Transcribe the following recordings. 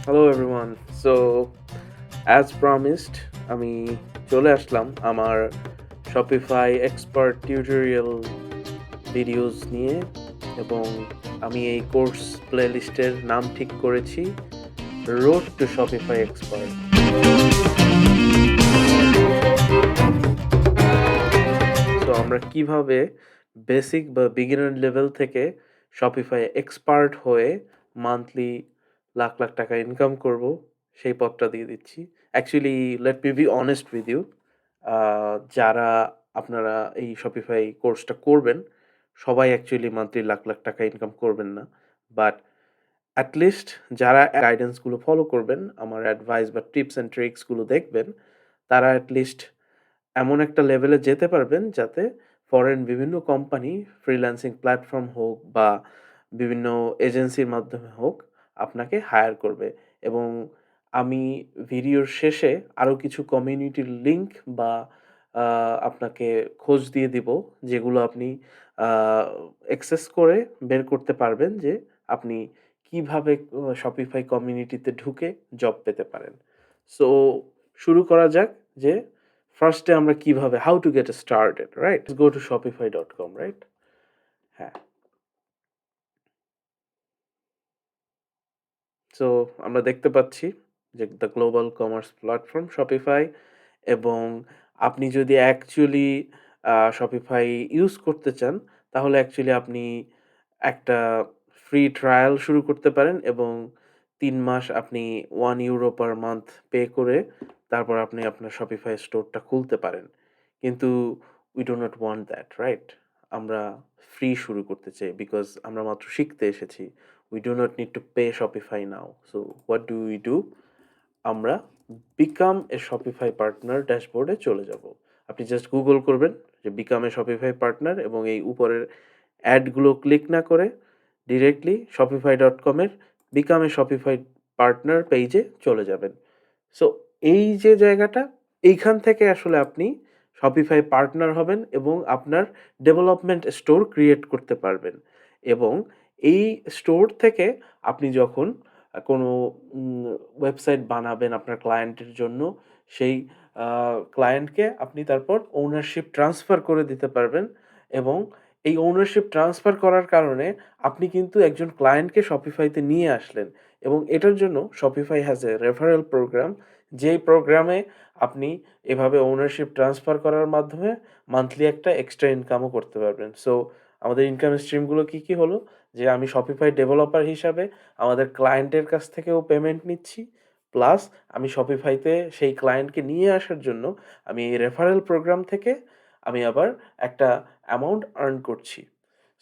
Hello everyone. So, as promised, আমি চলে আসলাম আমার Shopify expert tutorial videos নিয়ে এবং আমি এই কোর্স প্লেলিস্টের নাম ঠিক করেছি Road to Shopify Expert. So আমরা কিভাবে বেসিক বা বিগিনার লেভেল থেকে Shopify এক্সপার্ট হয়ে মান্থলি লাখ লাখ টাকা ইনকাম করব সেই পথটা দিয়ে দিচ্ছি। Actually let me be honest with you. যারা আপনারা এই Shopify কোর্সটা করবেন সবাই অ্যাকচুয়ালি মান্থলি লাখ লাখ টাকা ইনকাম করবেন না। বাট এট লিস্ট যারা গাইডেন্স গুলো ফলো করবেন, আমার অ্যাডভাইস বা টিপস অ্যান্ড ট্রিকস গুলো দেখবেন, তারা এট লিস্ট এমন একটা লেভেলে যেতে পারবেন যাতে ফরেন বিভিন্ন কোম্পানি ফ্রিল্যান্সিং প্ল্যাটফর্ম হোক বা বিভিন্ন এজেন্সির মাধ্যমে হোক আপনাকে হায়ার করবে এবং আমি ভিডিওর শেষে আরও কিছু কমিউনিটির লিংক বা আপনাকে খোঁজ দিয়ে দিব যেগুলো আপনি অ্যাক্সেস করে বের করতে পারবেন যে আপনি কিভাবে শপিফাই কমিউনিটিতে ঢুকে জব পেতে পারেন। সো শুরু করা যাক যে ফার্স্টে আমরা কিভাবে how to get started, right? Let's go to shopify.com, right? হ্যাঁ। সো আমরা দেখতে পাচ্ছি যে the global commerce platform Shopify এবং আপনি যদি অ্যাকচুয়ালি শপিফাই ইউজ করতে চান তাহলে অ্যাকচুয়ালি আপনি একটা ফ্রি ট্রায়াল শুরু করতে পারেন এবং ৩ মাস আপনি €1 পার মান্থ পে করে তারপর আপনি আপনার শপিফাই স্টোরটা খুলতে পারেন। কিন্তু we do not want that, right? আমরা ফ্রি শুরু করতে চাই বিকজ আমরা মাত্র শিখতে এসেছি। We do not need to pay Shopify now. So what do? আমরা become a Shopify partner ড্যাশবোর্ডে চলে যাব। আপনি জাস্ট গুগল করবেন যে become a Shopify partner এবং এই উপরের অ্যাডগুলো ক্লিক না করে ডিরেক্টলি shopify.com এর become a Shopify partner পেইজে চলে যাবেন। সো এই যে জায়গাটা, এইখান থেকে আসলে আপনি Shopify পার্টনার হবেন এবং আপনার ডেভেলপমেন্ট স্টোর ক্রিয়েট করতে পারবেন এবং এই স্টোর থেকে আপনি যখন কোনো ওয়েবসাইট বানাবেন আপনার ক্লায়েন্টের জন্য, সেই ক্লায়েন্টকে আপনি তারপর ওনারশিপ ট্রান্সফার করে দিতে পারবেন এবং এই ওনারশিপ ট্রান্সফার করার কারণে আপনি কিন্তু একজন ক্লায়েন্টকে Shopify-তে নিয়ে আসলেন এবং এটার জন্য Shopify has a referral program, যেই প্রোগ্রামে আপনি এভাবে ওনারশিপ ট্রান্সফার করার মাধ্যমে মান্থলি একটা এক্সট্রা ইনকামও করতে পারবেন। সো আমাদের ইনকাম স্ট্রিমগুলো কি হলো? যে আমি Shopify ডেভেলপার হিসাবে আমাদের ক্লায়েন্টের কাছ থেকেও পেমেন্ট নিচ্ছি। প্লাস আমি Shopify-তে সেই ক্লায়েন্টকে নিয়ে আসার জন্য আমি এই রেফারেল প্রোগ্রাম থেকে আমি আবার একটা অ্যামাউন্ট আর্ন করছি।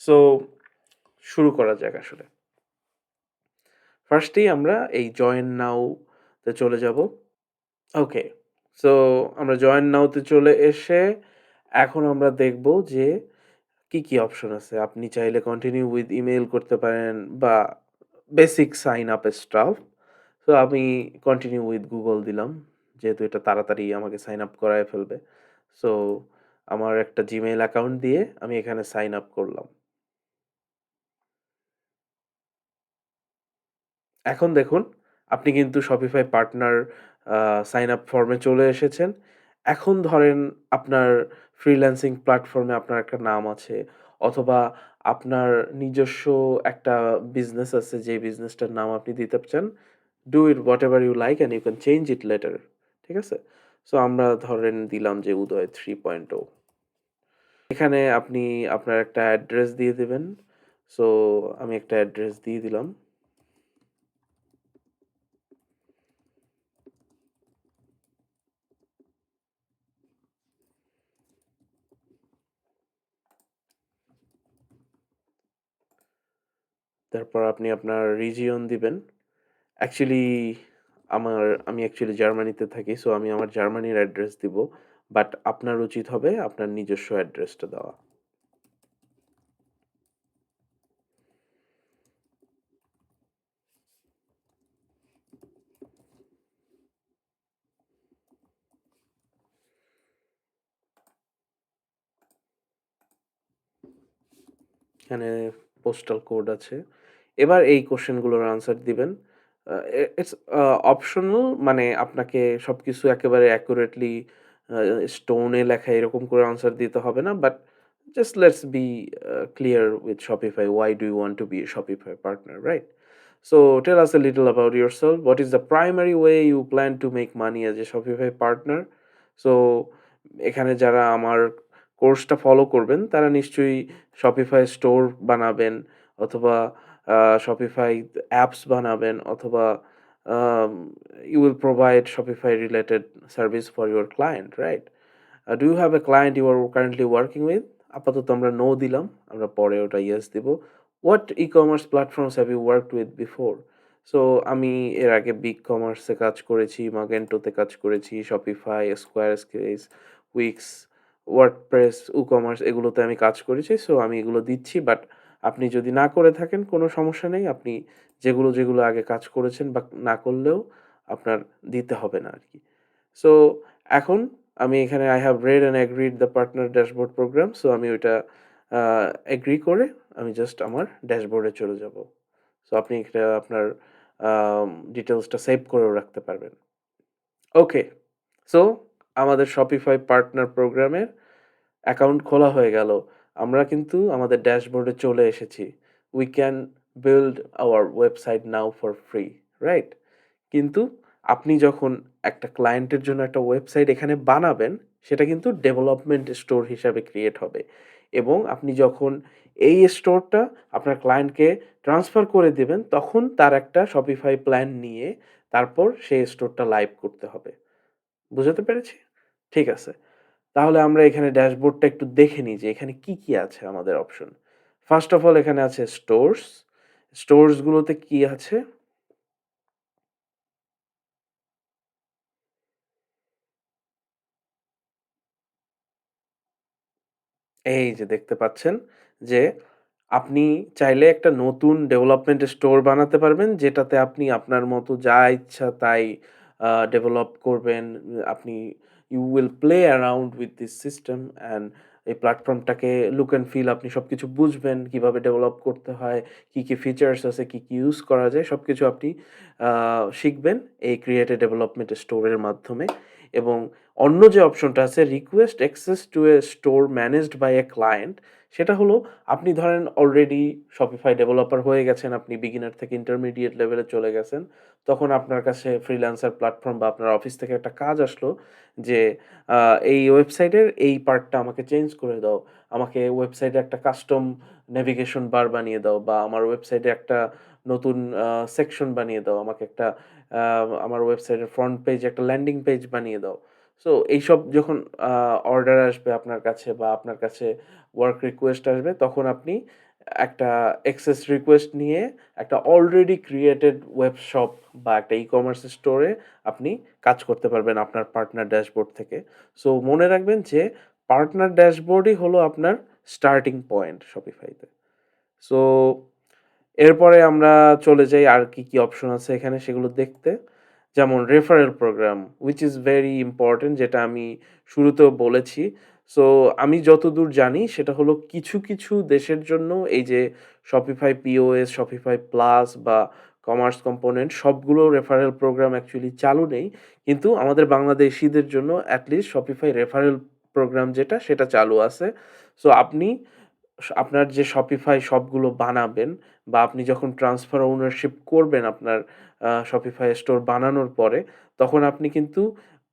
সো শুরু করা যাক আসলে। ফার্স্টেই আমরা এই জয়েন নাও তে চলে যাব। ওকে। সো আমরা জয়েন নাও তে চলে এসে এখন আমরা দেখব যে কি অপশন আছে। আপনি চাইলে কন্টিনিউ উইথ ইমেইল করতে পারেন বা basic sign up stuff. So আমি কন্টিনিউ উইথ গুগল দিলাম। যেহেতু এটা তাড়াতাড়ি আমাকে সাইন আপ করায় ফেলবে। সো আমার একটা জিমেইল অ্যাকাউন্ট দিয়ে আমি এখানে সাইন আপ করলাম। এখন দেখুন আপনি কিন্তু Shopify পার্টনার সাইন আপ ফর্মে চলে এসেছেন। এখন ধরেন আপনার ফ্রিল্যান্সিং প্ল্যাটফর্মে আপনার একটা নাম আছে অথবা আপনার নিজস্ব একটা বিজনেস আছে যে বিজনেসটার নাম আপনি দিতে চান। Do it whatever you like and you can change it later. ঠিক আছে? সো আমরা ধরেন দিলাম যে উদয় 3.0। এখানে আপনি আপনার একটা অ্যাড্রেস দিয়ে দিবেন। সো আমি একটা অ্যাড্রেস দিয়ে দিলাম। তারপর আপনি আপনার রিজিয়ন দিবেন। অ্যাকচুয়ালি আমি অ্যাকচুয়ালি জার্মানিতে থাকি। সো আমি আমার জার্মানির অ্যাড্রেস দিব। বাট আপনার উচিত হবে আপনার নিজস্ব অ্যাড্রেসটা দেওয়া। এখানে পোস্টাল কোড আছে। এবার এই কোয়েশ্চেনগুলোর আনসার দিবেন। ইটস অপশনাল, মানে আপনাকে সবকিছু একেবারে অ্যাকুরেটলি আ স্টোনে লেখা এরকম করে আনসার দিতে হবে না। But just let's be clear with Shopify. Why do you want to be a Shopify partner, right? So tell us a little about yourself. What is the primary way you plan to make money as a Shopify partner? So এখানে যারা আমার কোর্সটা follow করবেন তারা নিশ্চয়ই Shopify store বানাবেন, অথবা আ Shopify apps বানাবেন, অথবা um, you will provide Shopify related service for your client, right? Do you have a client you are currently working with? আপাতত আমরা নো দিলাম। আমরা পরে ওটা ইয়েস দিব। What e-commerce platforms have you worked with before? So আমি এর আগে বিগ কমার্সে কাজ করেছি, Magentoতে কাজ করেছি, Shopify, Squarespace, Wix, WordPress, WooCommerce এগুলোতে আমি কাজ করেছি। সো আমি এগুলো দিচ্ছি। বাট আপনি যদি না করে থাকেন কোনো সমস্যা নেই। আপনি যেগুলো আগে কাজ করেছেন বা না করলেও আপনার দিতে হবে না আরকি। সো এখন আমি এখানে I have read and agreed the partner dashboard program. So আমি ওইটা আ এগ্রি করে আমি জাস্ট আমার ড্যাশবোর্ডে চলে যাবো। সো আপনি এটা আপনার ডিটেইলসটা সেভ করেও রাখতে পারবেন। ওকে। সো আমাদের Shopify পার্টনার প্রোগ্রামের অ্যাকাউন্ট খোলা হয়ে গেল। আমরা কিন্তু আমাদের ড্যাশবোর্ডে চলে এসেছি। We can build our website now for free, right? কিন্তু আপনি যখন একটা ক্লায়েন্টের জন্য একটা ওয়েবসাইট এখানে বানাবেন, সেটা কিন্তু ডেভেলপমেন্ট স্টোর হিসাবে ক্রিয়েট হবে। এবং আপনি যখন এই স্টোরটা আপনার ক্লায়েন্টকে ট্রান্সফার করে দিবেন, তখন তার একটা Shopify প্ল্যান নিয়ে তারপর সেই স্টোরটা লাইভ করতে হবে। বুঝাতে পেরেছি? ঠিক আছে। তাহলে আমরা এখানে ড্যাশবোর্ডটা একটু দেখে নিই যে এখানে কি আছে আমাদের অপশন। ফার্স্ট অফ অল এখানে আছে স্টোরস। স্টোরস গুলোতে কি আছে? এই যে দেখতে পাচ্ছেন যে আপনি চাইলে একটা নতুন ডেভেলপমেন্ট স্টোর বানাতে পারবেন, যেটাতে আপনি আপনার মতো যা ইচ্ছা তাই ডেভেলপ করবেন। আপনি you will play around with this system and এই প্ল্যাটফর্মটাকে লুক অ্যান্ড ফিল আপনি সবকিছু বুঝবেন, কিভাবে ডেভেলপ করতে হয়, কি ফিচার্স আছে, কি ইউজ করা যায় সবকিছু আপনি শিখবেন এই ক্রিয়েট এ ডেভেলপমেন্ট স্টোরের মাধ্যমে। এবং অন্য যে অপশনটা আছে request access to a store managed by a client, সেটা হলো আপনি ধরেন অলরেডি Shopify ডেভেলপার হয়ে গেছেন, আপনি বিগিনার থেকে ইন্টারমিডিয়েট লেভেলে চলে গেছেন। তখন আপনার কাছে ফ্রিল্যান্সার প্ল্যাটফর্ম বা আপনার অফিস থেকে একটা কাজ আসলো যে আ এই ওয়েবসাইটের এই পার্টটা আমাকে চেঞ্জ করে দাও। আমাকে ওয়েবসাইটে একটা কাস্টম নেভিগেশন বার বানিয়ে দাও, বা আমার ওয়েবসাইটে একটা নতুন সেকশন বানিয়ে দাও। আমাকে একটা আ আমার ওয়েবসাইটের ফ্রন্ট পেজ একটা ল্যান্ডিং পেজ বানিয়ে দাও। সো এইসব যখন আ অর্ডার আসবে আপনার কাছে বা আপনার কাছে ওয়ার্ক রিকোয়েস্ট আসবে, তখন আপনি একটা অ্যাক্সেস রিকোয়েস্ট নিয়ে একটা অলরেডি ক্রিয়েটেড ওয়েব শপ বা একটা ই-কমার্স স্টোরে আপনি কাজ করতে পারবেন আপনার পার্টনার ড্যাশবোর্ড থেকে। সো মনে রাখবেন যে পার্টনার ড্যাশবোর্ডই হলো আপনার স্টার্টিং পয়েন্ট Shopify তে। সো এরপরে আমরা চলে যাই আর কি অপশন আছে এখানে সেগুলো দেখতে। যেমন referral program which is very important, যেটা আমি শুরুতেও বলেছি। সো আমি যতদূর জানি সেটা হলো কিছু দেশের জন্য এই যে Shopify POS, Shopify Plus বা কমার্স কম্পোনেন্ট সবগুলো রেফারেল প্রোগ্রাম অ্যাকচুয়ালি চালু নেই। কিন্তু আমাদের বাংলাদেশীদের জন্য at least Shopify referral program যেটা সেটা চালু আছে। সো আপনি আপনার যে Shopify শপগুলো বানাবেন বা আপনি যখন ট্রান্সফার ওনারশিপ করবেন আপনার Shopify স্টোর বানানোর পরে, তখন আপনি কিন্তু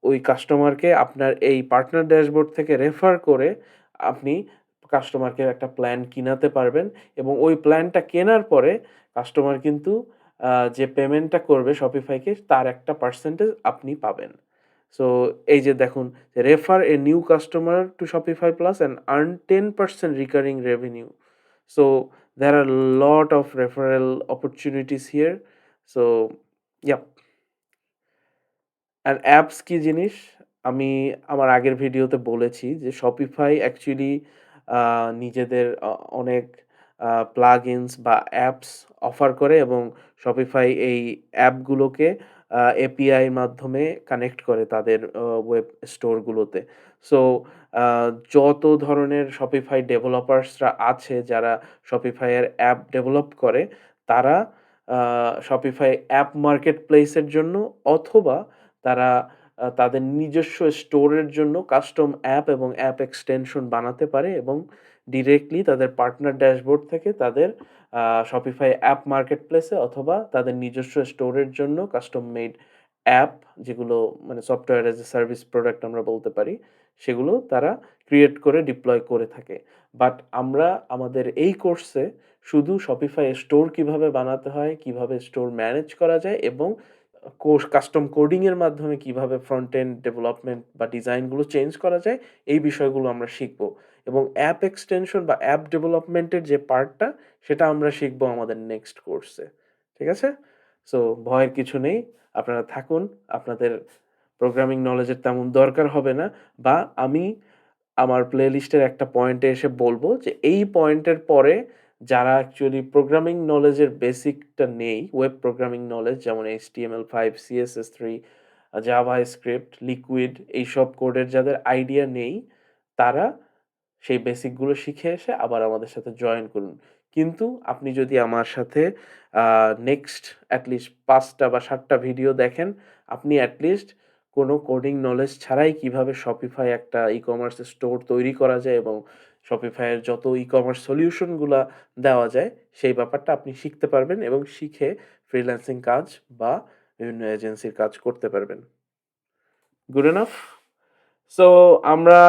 ওই কাস্টমারকে আপনার এই পার্টনার ড্যাশবোর্ড থেকে রেফার করে আপনি কাস্টমারকে একটা প্ল্যান কিনাতে পারবেন। এবং ওই প্ল্যানটা কেনার পরে কাস্টমার কিন্তু যে পেমেন্টটা করবে Shopify কে তার একটা পার্সেন্টেজ আপনি পাবেন। সো এই যে দেখুন, refer a new customer to Shopify Plus and earn 10% recurring revenue. So there are a lot of referral opportunities here. So yeah. আর অ্যাপস কি জিনিস? আমি আমার আগের ভিডিওতে বলেছি যে Shopify অ্যাকচুয়ালি আ নিজেদের অনেক প্লাগইনস বা অ্যাপস অফার করে, এবং Shopify এই অ্যাপগুলোকে API এর মাধ্যমে কানেক্ট করে তাদের ওয়েব স্টোরগুলোতে। সো আ যত ধরনের Shopify ডেভেলপার্সরা আছে যারা Shopify এর অ্যাপ ডেভেলপ করে, তারা আ Shopify অ্যাপ মার্কেটপ্লেসের জন্য অথবা তারা তাদের নিজস্ব স্টোরের জন্য কাস্টম অ্যাপ এবং অ্যাপ এক্সটেনশন বানাতে পারে এবং ডিরেক্টলি তাদের পার্টনার ড্যাশবোর্ড থেকে তাদের Shopify অ্যাপ মার্কেটপ্লেসে অথবা তাদের নিজস্ব স্টোরের জন্য কাস্টম মেড অ্যাপ যেগুলো মানে software as a service product আমরা বলতে পারি, সেগুলো তারা ক্রিয়েট করে ডিপ্লয় করে থাকে। বাট আমরা আমাদের এই কোর্সে শুধু Shopify স্টোর কিভাবে বানাতে হয়, কিভাবে স্টোর ম্যানেজ করা যায় এবং কাস্টম কোডিং এর মাধ্যমে কিভাবে ফ্রন্ট এন্ড ডেভেলপমেন্ট বা ডিজাইন গুলো চেঞ্জ করা যায়, এই বিষয়গুলো আমরা শিখব। এবং অ্যাপ এক্সটেনশন বা অ্যাপ ডেভেলপমেন্ট এর যে পার্টটা, সেটা আমরা শিখব আমাদের নেক্সট কোর্সে। ঠিক আছে? সো ভয়ের কিছু নেই। আপনারা থাকুন। আপনাদের প্রোগ্রামিং নলেজ এর তেমন দরকার হবে না বা আমি আমার প্লেলিস্টের একটা পয়েন্টে এসে বলব যে এই পয়েন্টের পরে যারা অ্যাকচুয়ালি প্রোগ্রামিং নলেজের বেসিকটা নেই, ওয়েব প্রোগ্রামিং নলেজ যেমন HTML5, CSS3, জাভাস্ক্রিপ্ট, লিকুইড এইসব কোডের যাদের আইডিয়া নেই, তারা সেই বেসিকগুলো শিখে এসে আবার আমাদের সাথে জয়েন করুন। কিন্তু আপনি যদি আমার সাথে আ নেক্সট এট লিস্ট ৫ টা বা ৭ টা ভিডিও দেখেন, আপনি এট লিস্ট কোনো কোডিং নলেজ ছাড়াই কিভাবে Shopify একটা ই-কমার্স স্টোর তৈরি করা যায় এবং Shopify এর যত ই-কমার্স সলিউশন গুলা দেওয়া যায়, সেই ব্যাপারটা আপনি শিখতে পারবেন এবং শিখে ফ্রিল্যান্সিং কাজ বা বিভিন্ন এজেন্সির কাজ করতে পারবেন। Good enough? সো আমরা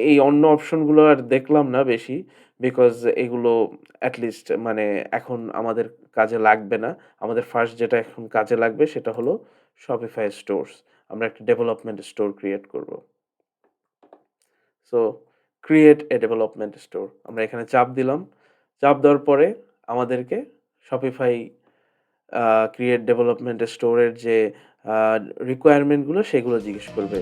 এই অন্য অপশনগুলো আর দেখলাম না বেশি। বিকজ এগুলো এট লিস্ট মানে এখন আমাদের কাজে লাগবে না। আমাদের ফার্স্ট যেটা এখন কাজে লাগবে সেটা হলো Shopify স্টোরস। আমরা একটা ডেভেলপমেন্ট স্টোর ক্রিয়েট করব। So create a development store. আমরা এখানে চাপ দিলাম। চাপ দেওয়ার পরে আমাদেরকে Shopify আ ক্রিয়েট ডেভেলপমেন্ট স্টোরের যে আ রিকোয়ারমেন্ট গুলো সেগুলো জিজ্ঞেস করবে।